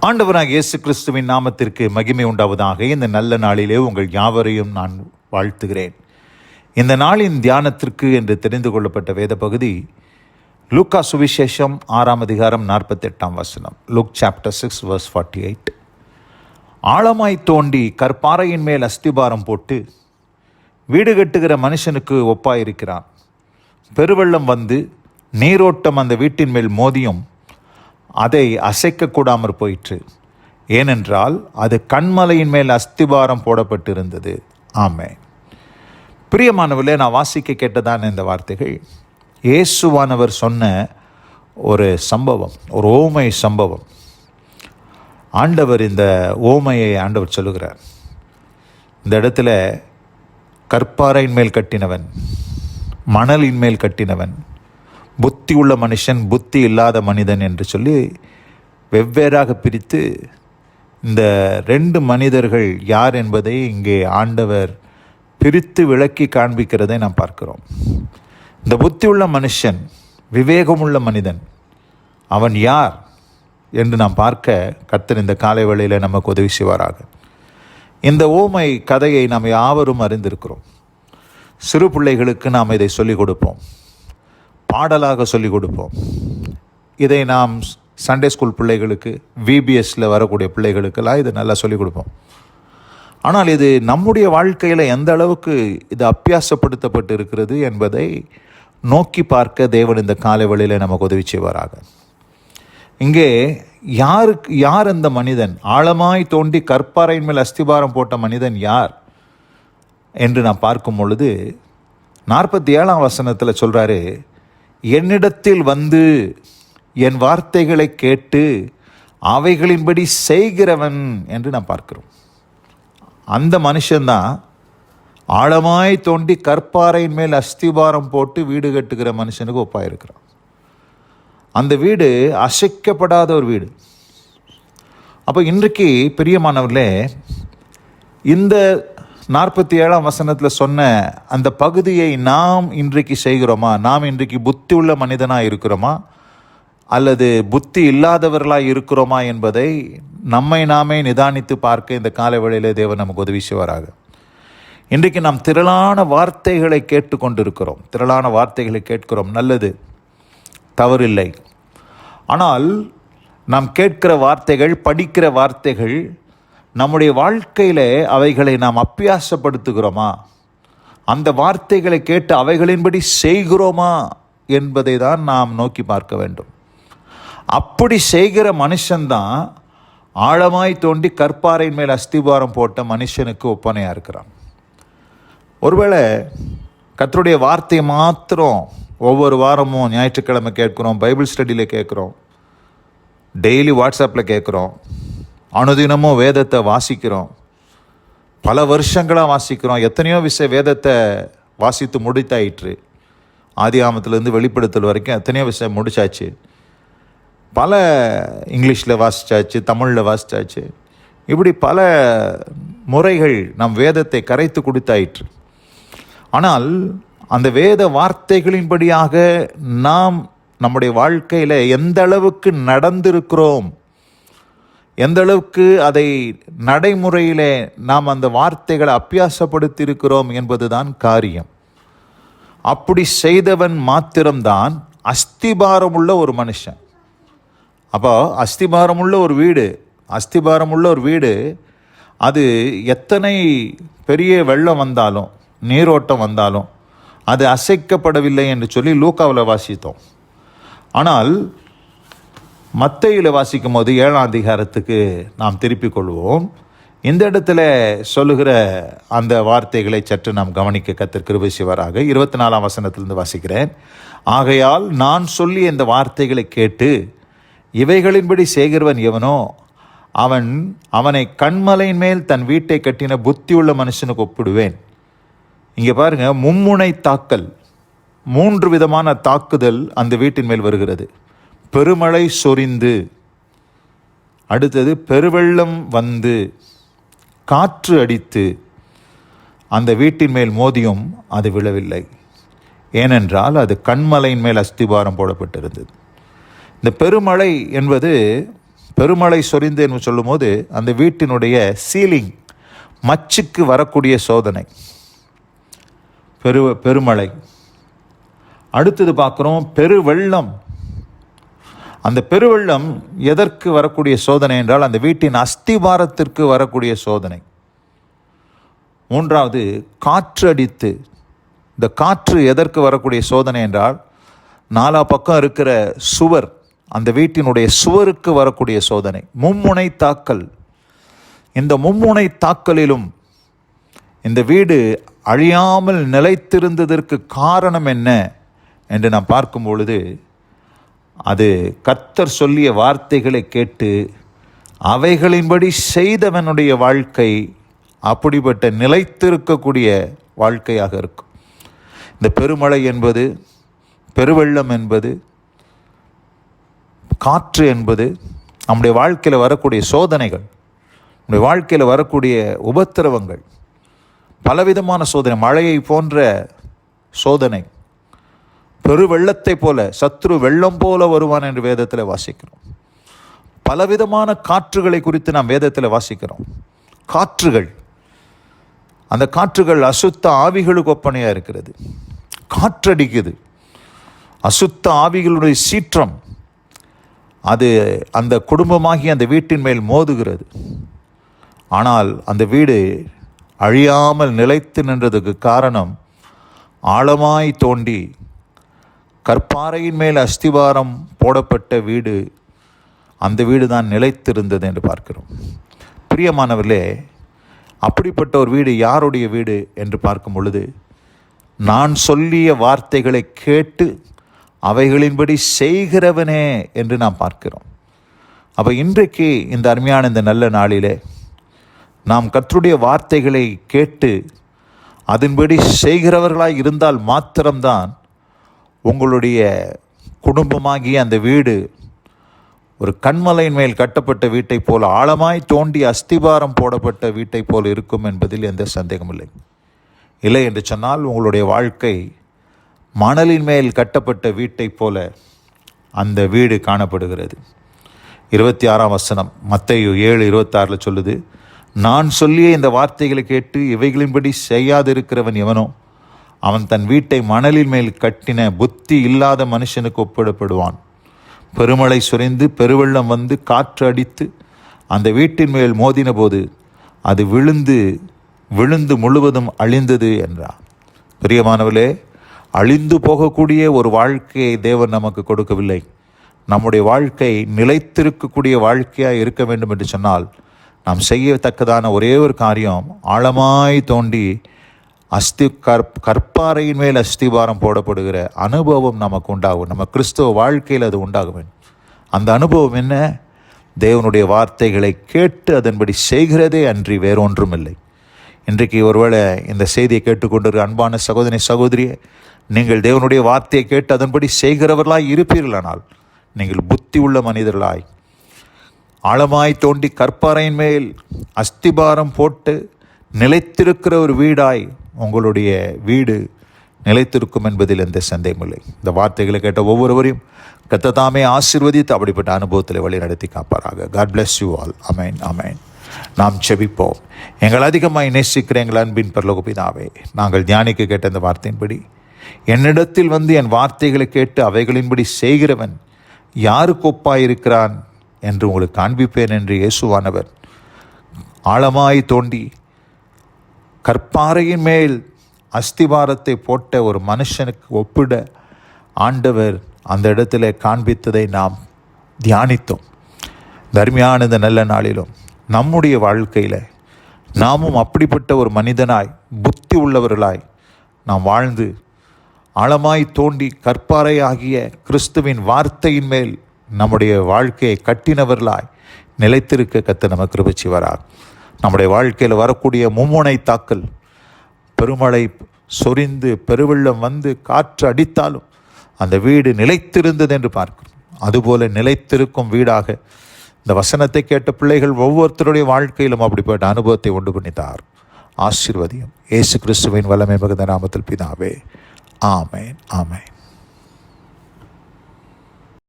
ஆண்டவராக இயேசு கிறிஸ்துவின் நாமத்திற்கு மகிமை உண்டாவதாக. இந்த நல்ல நாளிலே உங்கள் யாவரையும் நான் வாழ்த்துகிறேன். இந்த நாளின் தியானத்திற்கு என்று தெரிந்து கொள்ளப்பட்ட வேத பகுதி லூக்கா சுவிசேஷம் 6ஆம் அதிகாரம் 48ஆம் வசனம். Luke chapter 6 verse 48. ஆழமாய் தோண்டி கற்பாறையின் மேல் அஸ்திபாரம் போட்டு வீடு கட்டுகிற மனுஷனுக்கு ஒப்பாயிருக்கிறான். பெருவெள்ளம் வந்து நீரோட்டம் அந்த வீட்டின் மேல் மோதியும் அதை அசைக்கக்கூடாமற் போயிற்று. ஏனென்றால் அது கண்மலையின் மேல் அஸ்திபாரம் போடப்பட்டிருந்தது. ஆமென். பிரியமானவர்களே, நான் வாசிக்க கேட்டதான இந்த வார்த்தைகள் இயேசுவானவர் சொன்ன ஒரு சம்பவம், ஒரு ஓமை சம்பவம். ஆண்டவர் இந்த ஓமையை சொல்லுகிறார். இந்த இடத்துல கற்பாறையின் மேல் கட்டினவன், மணலின் மேல் கட்டினவன், புத்தி உள்ள மனுஷன், புத்தி இல்லாத மனிதன் என்று சொல்லி வெவ்வேறாக பிரித்து இந்த ரெண்டு மனிதர்கள் யார் என்பதை இங்கே ஆண்டவர் பிரித்து விளக்கி காண்பிக்கிறதை நாம் பார்க்கிறோம். இந்த புத்தி உள்ள மனுஷன், விவேகமுள்ள மனிதன், அவன் யார் என்று நாம் பார்க்க கர்த்தர் இந்த காலை வேளையில் நமக்கு உதவி செய்வாராக. இந்த ஓமை கதையை நாம் யாவரும் அறிந்திருக்கிறோம். சிறு பிள்ளைகளுக்கு நாம் இதை சொல்லிக் கொடுப்போம், பாடலாக சொல்லிக் கொடுப்போம். இதை நாம் சண்டே ஸ்கூல் பிள்ளைகளுக்கு, விபிஎஸ்ல வரக்கூடிய பிள்ளைகளுக்கெல்லாம் இதை நல்லா சொல்லிக் கொடுப்போம். ஆனால் இது நம்முடைய வாழ்க்கையில் எந்த அளவுக்கு இது அபியாசப்படுத்தப்பட்டு இருக்கிறது என்பதை நோக்கி பார்க்க தேவன் இந்த காலை வேளையில் நமக்கு உதவி செய்வாராக. இங்கே யார் அந்த மனிதன்? ஆழமாய் தோண்டி கற்பாறையின் மேல் அஸ்திபாரம் போட்ட மனிதன் யார் என்று நான் பார்க்கும் பொழுது 47ஆம் வசனத்தில் சொல்கிறாரு, என்னிடத்தில் வந்து என் வார்த்தைகளை கேட்டு அவைகளின்படி செய்கிறவன் என்று நான் பார்க்கிறோம். அந்த மனுஷன்தான் ஆழமாய் தோண்டி கற்பாறையின் மேல் அஸ்திபாரம் போட்டு வீடு கட்டுகிற மனுஷனுக்கு ஒப்பாயிருக்கிறான். அந்த வீடு அசைக்கப்படாத ஒரு வீடு. அப்போ இன்றைக்கு பிரியமானவர்களே, இந்த 47ஆம் வசனத்தில் சொன்ன அந்த பகுதியை நாம் இன்றைக்கு செய்கிறோமா? நாம் இன்றைக்கு புத்தி உள்ள மனிதனாக இருக்கிறோமா அல்லது புத்தி இல்லாதவர்களாக இருக்கிறோமா என்பதை நம்மை நாமே நிதானித்து பார்க்க இந்த காலை வேளையிலே தேவன் நமக்கு உதவி செய்வாராக. இன்றைக்கு நாம் திரளான வார்த்தைகளை கேட்டுக்கொண்டிருக்கிறோம், திரளான வார்த்தைகளை கேட்கிறோம், நல்லது, தவறில்லை. ஆனால் நாம் கேட்கிற வார்த்தைகள், படிக்கிற வார்த்தைகள், நம்முடைய வாழ்க்கையில் அவைகளை நாம் அபியாசப்படுத்துகிறோமா? அந்த வார்த்தைகளை கேட்டு அவைகளின்படி செய்கிறோமா என்பதை தான் நாம் நோக்கி பார்க்க வேண்டும். அப்படி செய்கிற மனுஷன்தான் ஆழமாய் தோண்டி கற்பாறையின் மேல் அஸ்திபாரம் போட்ட மனுஷனுக்கு ஒப்பனையாக இருக்கிறான். ஒருவேளை கர்த்தருடைய வார்த்தையை மாத்திரம் ஒவ்வொரு வாரமும் ஞாயிற்றுக்கிழமை கேட்குறோம், பைபிள் ஸ்டடியில் கேட்குறோம், டெய்லி வாட்ஸ்அப்பில் கேட்குறோம், அனுதினமும் வேதத்தை வாசிக்கிறோம், பல வருஷங்களாக வாசிக்கிறோம், எத்தனையோ வேதத்தை வாசித்து முடித்தாயிற்று. ஆதியாகமத்திலேருந்து வெளிப்படுத்தல் வரைக்கும் எத்தனையோ விஷயம் முடிச்சாச்சு. பல இங்கிலீஷில் வாசித்தாச்சு, தமிழில் வாசித்தாச்சு. இப்படி பல முறைகள் நம் வேதத்தை கரைத்து கொடுத்தாயிற்று. ஆனால் அந்த வேத வார்த்தைகளின்படியாக நாம் நம்முடைய வாழ்க்கையில் எந்த அளவுக்கு நடந்திருக்கிறோம், எந்த அளவுக்கு அதை நடைமுறையிலே நாம் அந்த வார்த்தைகளை அபியாசப்படுத்தி இருக்கிறோம் என்பதுதான் காரியம். அப்படி செய்தவன் மாத்திரம்தான் அஸ்திபாரமுள்ள ஒரு மனுஷன். அப்போ அஸ்திபாரமுள்ள ஒரு வீடு அது எத்தனை பெரிய வெள்ளம் வந்தாலும், நீரோட்டம் வந்தாலும் அது அசைக்கப்படவில்லை என்று சொல்லி லூக்காவில் வாசித்தோம். ஆனால் மத்தேயுவில் வாசிக்கும் போது 7ஆம் அதிகாரத்துக்கு நாம் திருப்பிக் கொள்வோம். இந்த இடத்துல சொல்லுகிற அந்த வார்த்தைகளை சற்று நாம் கவனிக்க கர்த்தர் கிருபை செய்வாராக. 24ஆம் வசனத்திலிருந்து வாசிக்கிறேன். ஆகையால் நான் சொல்லி இந்த வார்த்தைகளை கேட்டு இவைகளின்படி செய்கிறவன் எவனோ அவனை கண்மலையின் மேல் தன் வீட்டை கட்டின புத்தியுள்ள மனுஷனுக்கு ஒப்பிடுவேன். இங்கே பாருங்க, மும்முனை தாக்கல், 3 விதமான தாக்குதல் அந்த வீட்டின் மேல் வருகிறது. பெருமழை சொரிந்து, அடுத்தது பெருவெள்ளம் வந்து, காற்று அடித்து அந்த வீட்டின் மேல் மோதியும் அது விழவில்லை. ஏனென்றால் அது கண்மலையின் மேல் அஸ்திபாரம் போடப்பட்டிருந்தது. இந்த பெருமழை என்பது பெருமழை சொரிந்து என்று சொல்லும்போது அந்த வீட்டினுடைய சீலிங் மச்சுக்கு வரக்கூடிய சோதனை பெருமழை. அடுத்தது பார்க்குறோம் பெருவெள்ளம். அந்த பெருவெள்ளம் எதற்கு வரக்கூடிய சோதனை என்றால் அந்த வீட்டின் அஸ்திபாரத்திற்கு வரக்கூடிய சோதனை. மூன்றாவது காற்று அடித்து. இந்த காற்று எதற்கு வரக்கூடிய சோதனை என்றால் நாலா பக்கம் இருக்கிற சுவர், அந்த வீட்டினுடைய சுவருக்கு வரக்கூடிய சோதனை. மும்முனை தாக்கல். இந்த மும்முனை தாக்கலிலும் இந்த வீடு அழியாமல் நிலைத்திருந்ததற்கு காரணம் என்ன என்று நாம் பார்க்கும் பொழுது அது கர்த்தர் சொல்லிய வார்த்தைகளை கேட்டு அவைகளின்படி செய்தவனுடைய வாழ்க்கை அப்படிப்பட்ட நிலைத்திருக்கக்கூடிய வாழ்க்கையாக இருக்கும். இந்த பெருமழை என்பது, பெருவெள்ளம் என்பது, காற்று என்பது நம்முடைய வாழ்க்கையில் வரக்கூடிய சோதனைகள், நம்முடைய வாழ்க்கையில் வரக்கூடிய உபத்திரவங்கள், பலவிதமான சோதனை. மழையை போன்ற சோதனை, பெருவெள்ளத்தை போல, சத்ரு வெள்ளம் போல வருவான் என்று வேதத்தில் வாசிக்கிறோம். பலவிதமான காற்றுகளை குறித்து நாம் வேதத்தில் வாசிக்கிறோம். காற்றுகள், அந்த காற்றுகள் அசுத்த ஆவிகளுக்கு ஒப்பனையாக இருக்கிறது. காற்றடிக்குது, அசுத்த ஆவிகளுடைய சீற்றம் அது அந்த குடும்பமாகி அந்த வீட்டின் மேல் மோதுகிறது. ஆனால் அந்த வீடு அழியாமல் நிலைத்து நின்றதுக்கு காரணம் ஆழமாய் தோண்டி கற்பாறையின் மேல் அஸ்திவாரம் போடப்பட்ட வீடு. அந்த வீடு தான் நிலைத்திருந்தது என்று பார்க்கிறோம். பிரியமானவர்களே, அப்படிப்பட்ட ஒரு வீடு யாருடைய வீடு என்று பார்க்கும் பொழுது நான் சொல்லிய வார்த்தைகளை கேட்டு அவைகளின்படி செய்கிறவனே என்று நாம் பார்க்கிறோம். அப்போ இன்றைக்கு இந்த அருமையான இந்த நல்ல நாளிலே நாம் கர்த்தருடைய வார்த்தைகளை கேட்டு அதன்படி செய்கிறவர்களாய் இருந்தால் மாத்திரம்தான் உங்களுடைய குடும்பமாகிய அந்த வீடு ஒரு கண்மலையின் மேல் கட்டப்பட்ட வீட்டை போல, ஆழமாய் தோண்டி அஸ்திபாரம் போடப்பட்ட வீட்டை போல இருக்கும் என்பதில் எந்த சந்தேகமில்லை. இல்லை என்று சொன்னால் உங்களுடைய வாழ்க்கை மணலின் மேல் கட்டப்பட்ட வீட்டை போல அந்த வீடு காணப்படுகிறது. 26ஆம் வசனம் மத்தேயு 7:26 சொல்லுது, நான் சொல்லிய இந்த வார்த்தைகளை கேட்டு இவைகளின்படி செய்யாதிருக்கிறவன் எவனோ அவன் தன் வீட்டை மணலின் மேல் கட்டின புத்தி இல்லாத மனுஷனுக்கு ஒப்பிடப்படுவான். பெருமழை சுரைந்து பெருவெள்ளம் வந்து காற்று அடித்து அந்த வீட்டின் மேல் மோதின போது அது விழுந்து முழுவதும் அழிந்தது என்றார். பிரியமானவர்களே, அழிந்து போகக்கூடிய ஒரு வாழ்க்கையை தேவன் நமக்கு கொடுக்கவில்லை. நம்முடைய வாழ்க்கை நிலைத்திருக்கக்கூடிய வாழ்க்கையாக இருக்க வேண்டும் என்று சொன்னால் நாம் செய்யத்தக்கதான ஒரே ஒரு காரியம், ஆழமாய் தோண்டி கற்பாறையின் மேல் அஸ்திவாரம் போடப்படுகிற அனுபவம் நமக்கு உண்டாகும். நம்ம கிறிஸ்தவ வாழ்க்கையில் அது உண்டாக வேண்டும். அந்த அனுபவம் என்ன? தேவனுடைய வார்த்தைகளை கேட்டு அதன்படி செய்கிறதே அன்றி வேறொன்றும் இல்லை. இன்றைக்கு ஒருவேளை இந்த செய்தியை கேட்டுக்கொண்டிருக்கிற அன்பான சகோதரி சகோதரியே, நீங்கள் தேவனுடைய வார்த்தையை கேட்டு அதன்படி செய்கிறவர்களாய் இருப்பீர்களானால் நீங்கள் புத்தி உள்ள மனிதர்களாய் ஆழமாய் தோண்டி கற்பாறையின் மேல் அஸ்திபாரம் போட்டு நிலைத்திருக்கிற ஒரு வீடாய் உங்களுடைய வீடு நிலைத்திருக்கும் என்பதில் எந்த சந்தேகமில்லை. இந்த வார்த்தைகளை கேட்ட ஒவ்வொருவரையும் கர்த்தர் ஆசீர்வதித்து அப்படிப்பட்ட அனுபவத்தில் வழி நடத்தி காப்பாராக. God bless you all. Amen, amen. நாம் செபிப்போம். எங்கள் அதிகமாய் நேசிக்கிற எங்கள் அன்பின் பரலோக பிதாவே, நாங்கள் தியானிக்க கேட்ட இந்த வார்த்தையின்படி என்னிடத்தில் வந்து என் வார்த்தைகளை கேட்டு அவைகளின்படி செய்கிறவன் யாருக்கு ஒப்பாயிருக்கிறான் என்று உங்களுக்கு காண்பிப்பேன் என்று இயேசுவானவர் ஆழமாய் தோண்டி கற்பாறையின் மேல் அஸ்திபாரத்தை போட்ட ஒரு மனுஷனுக்கு ஒப்பிட ஆண்டவர் அந்த இடத்துல காண்பித்ததை நாம் தியானித்தோம். தர்மியான இந்த நல்ல நாளிலும் நம்முடைய வாழ்க்கையில் நாமும் அப்படிப்பட்ட ஒரு மனிதனாய் புத்தி உள்ளவர்களாய் நாம் வாழ்ந்து ஆழமாய் தோண்டி கற்பாறை ஆகிய கிறிஸ்துவின் வார்த்தையின் மேல் நம்முடைய வாழ்க்கையை கட்டினவர்களாய் நிலைத்திருக்க கர்த்தர் நமக்கு கிருபை செய்வாராக. நம்முடைய வாழ்க்கையில் வரக்கூடிய மும்முனை தாக்கல், பெருமழை சொரிந்து பெருவெள்ளம் வந்து காற்று அடித்தாலும் அந்த வீடு நிலைத்திருந்தது என்று பார்க்கிறோம். அதுபோல நிலைத்திருக்கும் வீடாக இந்த வசனத்தை கேட்ட பிள்ளைகள் ஒவ்வொருத்தருடைய வாழ்க்கையிலும் அப்படிப்பட்ட அனுபவத்தை உண்டு பண்ணித்தார். ஆசீர்வதியும். இயேசு கிறிஸ்துவின் வல்லமை மிகுந்த நாமத்தில் பிதாவே. ஆமேன், ஆமேன்.